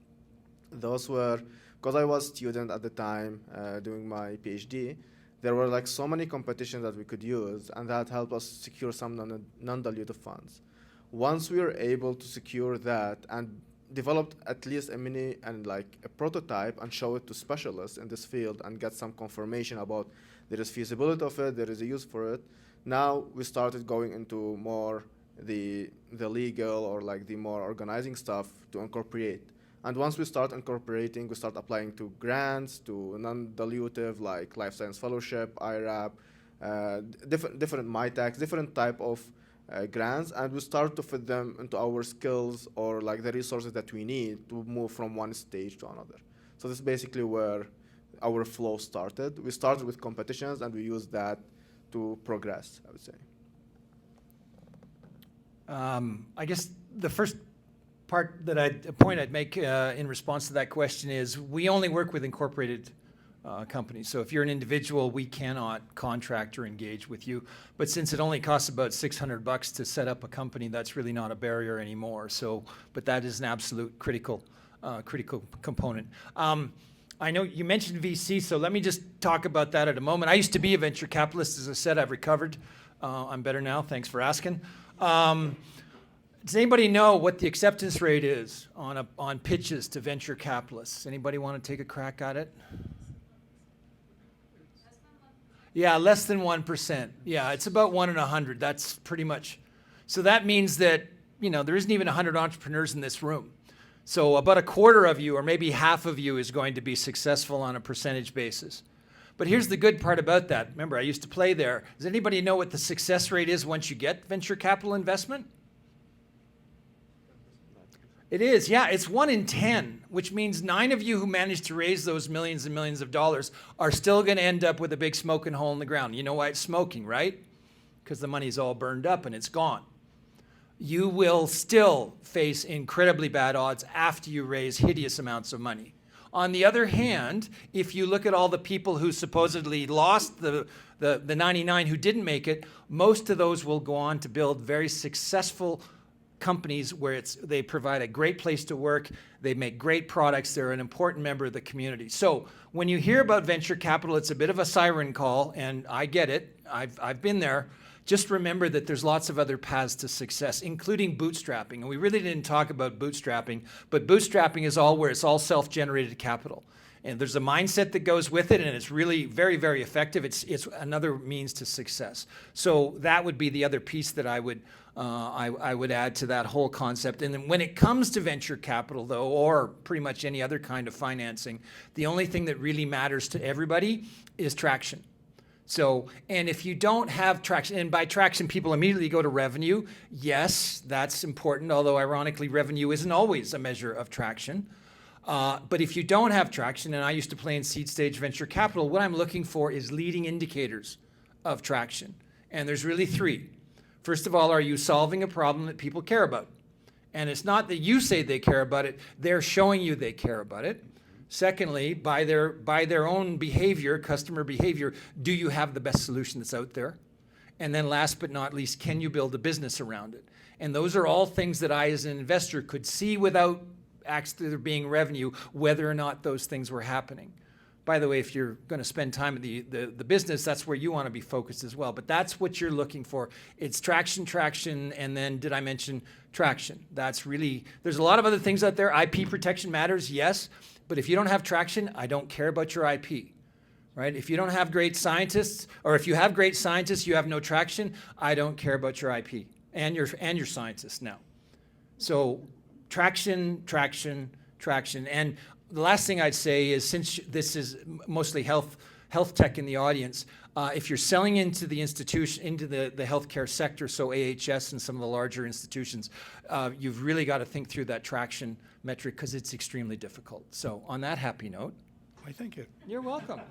Those were, because I was student at the time doing my PhD, there were so many competitions that we could use, and that helped us secure some non-dilutive funds. Once we were able to secure that and developed at least a mini and a prototype and show it to specialists in this field and get some confirmation about there is feasibility of it, there is a use for it, now we started going into more the legal or the more organizing stuff to incorporate. And once we start incorporating, we start applying to grants, to non-dilutive Life Science Fellowship, IRAP, different MyTax, different type of grants, and we start to fit them into our skills or the resources that we need to move from one stage to another. So this is basically where our flow started. We started with competitions and we used that to progress, I would say. I guess the first point I'd make in response to that question is we only work with incorporated companies. So if you're an individual, we cannot contract or engage with you. But since it only costs about $600 to set up a company, that's really not a barrier anymore. So, but that is an absolute critical component. I know you mentioned VC, so let me just talk about that at a moment. I used to be a venture capitalist. As I said, I've recovered. I'm better now. Thanks for asking. Does anybody know what the acceptance rate is on pitches to venture capitalists? Anybody want to take a crack at it? Yeah, less than 1%. Yeah, it's about 1 in 100. That's pretty much. So that means that, there isn't even 100 entrepreneurs in this room. So about a quarter of you or maybe half of you is going to be successful on a percentage basis. But here's the good part about that. Remember, I used to play there. Does anybody know what the success rate is once you get venture capital investment? It is, yeah. It's 1 in 10, which means 9 of you who managed to raise those millions and millions of dollars are still going to end up with a big smoking hole in the ground. You know why it's smoking, right? Because the money's all burned up and it's gone. You will still face incredibly bad odds after you raise hideous amounts of money. On the other hand, if you look at all the people who supposedly lost the 99 who didn't make it, most of those will go on to build very successful companies where they provide a great place to work, they make great products, they're an important member of the community. So when you hear about venture capital, it's a bit of a siren call, and I get it, I've been there. Just remember that there's lots of other paths to success, including bootstrapping. And we really didn't talk about bootstrapping, but bootstrapping is where it's all self-generated capital. And there's a mindset that goes with it, and it's really very, very effective. It's another means to success. So that would be the other piece that I would add to that whole concept. And then when it comes to venture capital, though, or pretty much any other kind of financing, the only thing that really matters to everybody is traction. So, and if you don't have traction, and by traction, people immediately go to revenue. Yes, that's important, although ironically, revenue isn't always a measure of traction. But if you don't have traction, and I used to play in seed stage venture capital, what I'm looking for is leading indicators of traction. And there's really 3. First of all, are you solving a problem that people care about? And it's not that you say they care about it, they're showing you they care about it. Secondly, by their own behavior, customer behavior, do you have the best solution that's out there? And then last but not least, can you build a business around it? And those are all things that I, as an investor, could see without actually there being revenue, whether or not those things were happening. By the way, if you're going to spend time in the business, that's where you want to be focused as well. But that's what you're looking for. It's traction, and then did I mention traction? That's really, there's a lot of other things out there. IP protection matters, yes. But if you don't have traction, I don't care about your IP, right? If you don't have great scientists, or if you have great scientists, you have no traction, I don't care about your IP and your scientists now. So traction. And the last thing I'd say is, since this is mostly health tech in the audience, if you're selling into the institution, into the healthcare sector, so AHS and some of the larger institutions, you've really got to think through that traction metric because it's extremely difficult. So on that happy note. Why, thank you. You're welcome.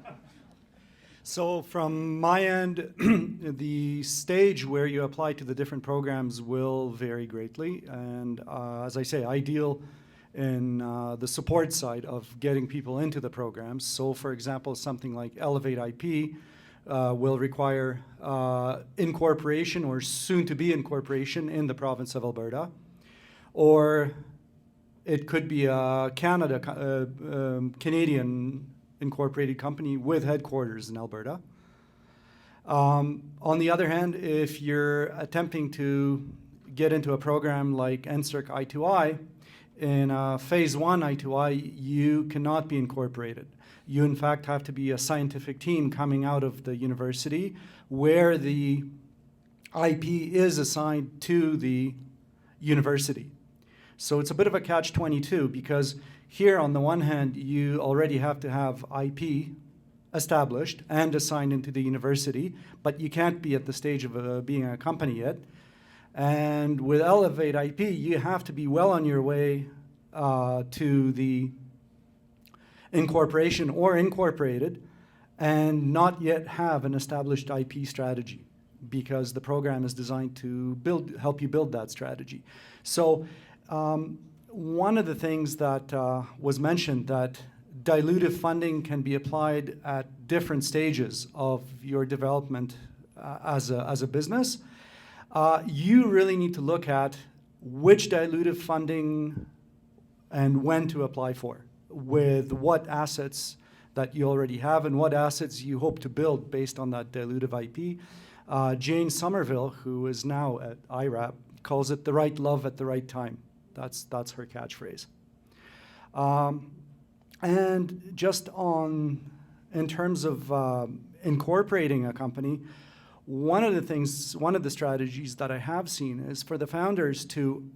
So from my end, the stage where you apply to the different programs will vary greatly. And as I say, I deal in the support side of getting people into the programs. So for example, something like Elevate IP will require incorporation or soon to be incorporation in the province of Alberta. Or it could be a Canadian incorporated company with headquarters in Alberta. On the other hand, if you're attempting to get into a program like NSERC I2I, in phase 1 I2I, you cannot be incorporated. You in fact have to be a scientific team coming out of the university where the IP is assigned to the university. So it's a bit of a catch-22 because here on the one hand, you already have to have IP established and assigned into the university, but you can't be at the stage of being a company yet. And with Elevate IP, you have to be well on your way to the incorporation or incorporated and not yet have an established IP strategy because the program is designed to help you build that strategy. So one of the things that was mentioned, that dilutive funding can be applied at different stages of your development as a business. You really need to look at which dilutive funding and when to apply for, with what assets that you already have and what assets you hope to build based on that dilutive IP. Jane Somerville, who is now at IRAP, calls it the right love at the right time. That's her catchphrase. And just in terms of incorporating a company, one of the strategies that I have seen is for the founders to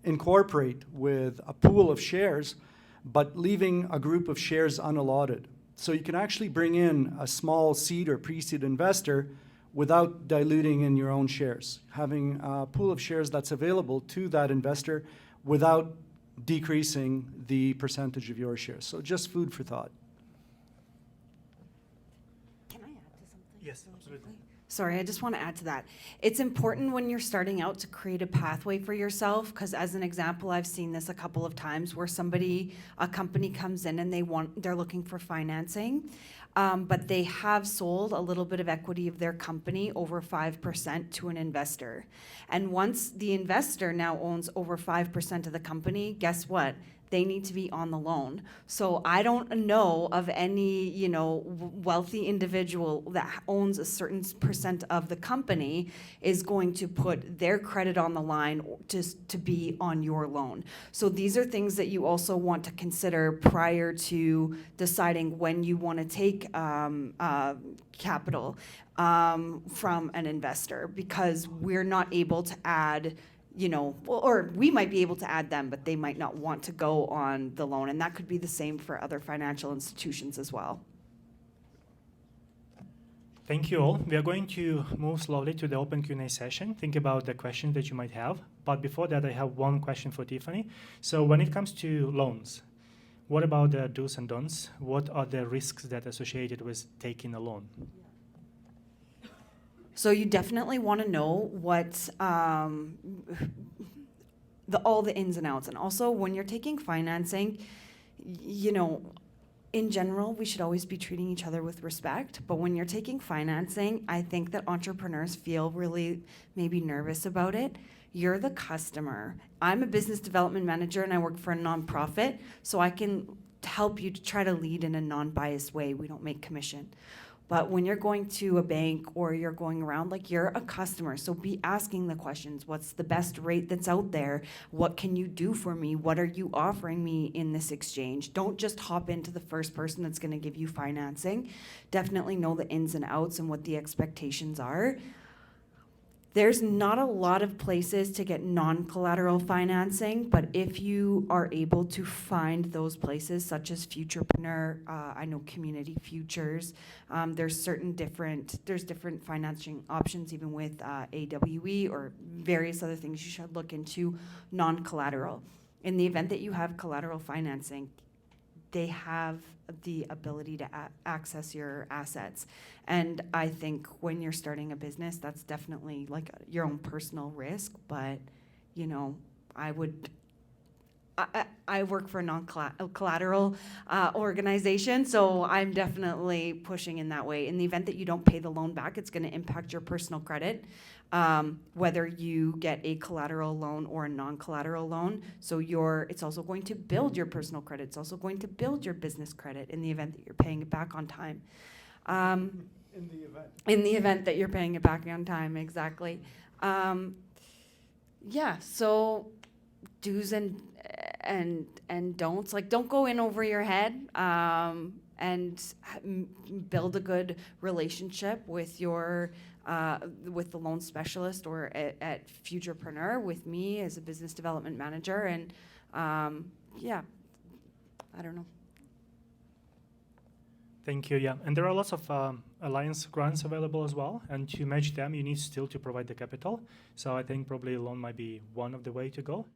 incorporate with a pool of shares, but leaving a group of shares unallotted. So you can actually bring in a small seed or pre-seed investor without diluting in your own shares, having a pool of shares that's available to that investor without decreasing the percentage of your shares. So just food for thought. Can I add to something? Yes, really absolutely. quickly? Sorry, I just want to add to that. It's important when you're starting out to create a pathway for yourself, because as an example, I've seen this a couple of times where a company comes in and they're looking for financing, but they have sold a little bit of equity of their company, over 5%, to an investor. And once the investor now owns over 5% of the company, guess what? They need to be on the loan. So I don't know of any, wealthy individual that owns a certain percent of the company is going to put their credit on the line just to be on your loan. So these are things that you also want to consider prior to deciding when you want to take capital from an investor, because we're not able to add, or we might be able to add them, but they might not want to go on the loan. And that could be the same for other financial institutions as well. Thank you all. We are going to move slowly to the open Q&A session. Think about the questions that you might have. But before that, I have one question for Tiffany. So when it comes to loans, what about the do's and don'ts? What are the risks that are associated with taking a loan? So you definitely want to know what all the ins and outs. And also when you're taking financing, in general, we should always be treating each other with respect. But when you're taking financing, I think that entrepreneurs feel really maybe nervous about it. You're the customer. I'm a business development manager and I work for a nonprofit, so I can help you to try to lead in a non-biased way. We don't make commission. But when you're going to a bank or you're going around, you're a customer, so be asking the questions. What's the best rate that's out there? What can you do for me? What are you offering me in this exchange? Don't just hop into the first person that's going to give you financing. Definitely know the ins and outs and what the expectations are. There's not a lot of places to get non-collateral financing, but if you are able to find those places, such as Futurepreneur, I know Community Futures, there's different financing options, even with AWE or various other things you should look into non-collateral. In the event that you have collateral financing, they have the ability to access your assets. And I think when you're starting a business, that's definitely your own personal risk. But, I work for a non-collateral organization, so I'm definitely pushing in that way. In the event that you don't pay the loan back, it's going to impact your personal credit, whether you get a collateral loan or a non-collateral loan. So it's also going to build your personal credit. It's also going to build your business credit in the event that you're paying it back on time. In the event that you're paying it back on time, exactly. So do's and don'ts, don't go in over your head, and build a good relationship with your with the loan specialist or at Futurepreneur, with me as a business development manager. And I don't know. Thank you. Yeah, and there are lots of alliance grants available as well. And to match them, you need still to provide the capital. So I think probably a loan might be one of the way to go.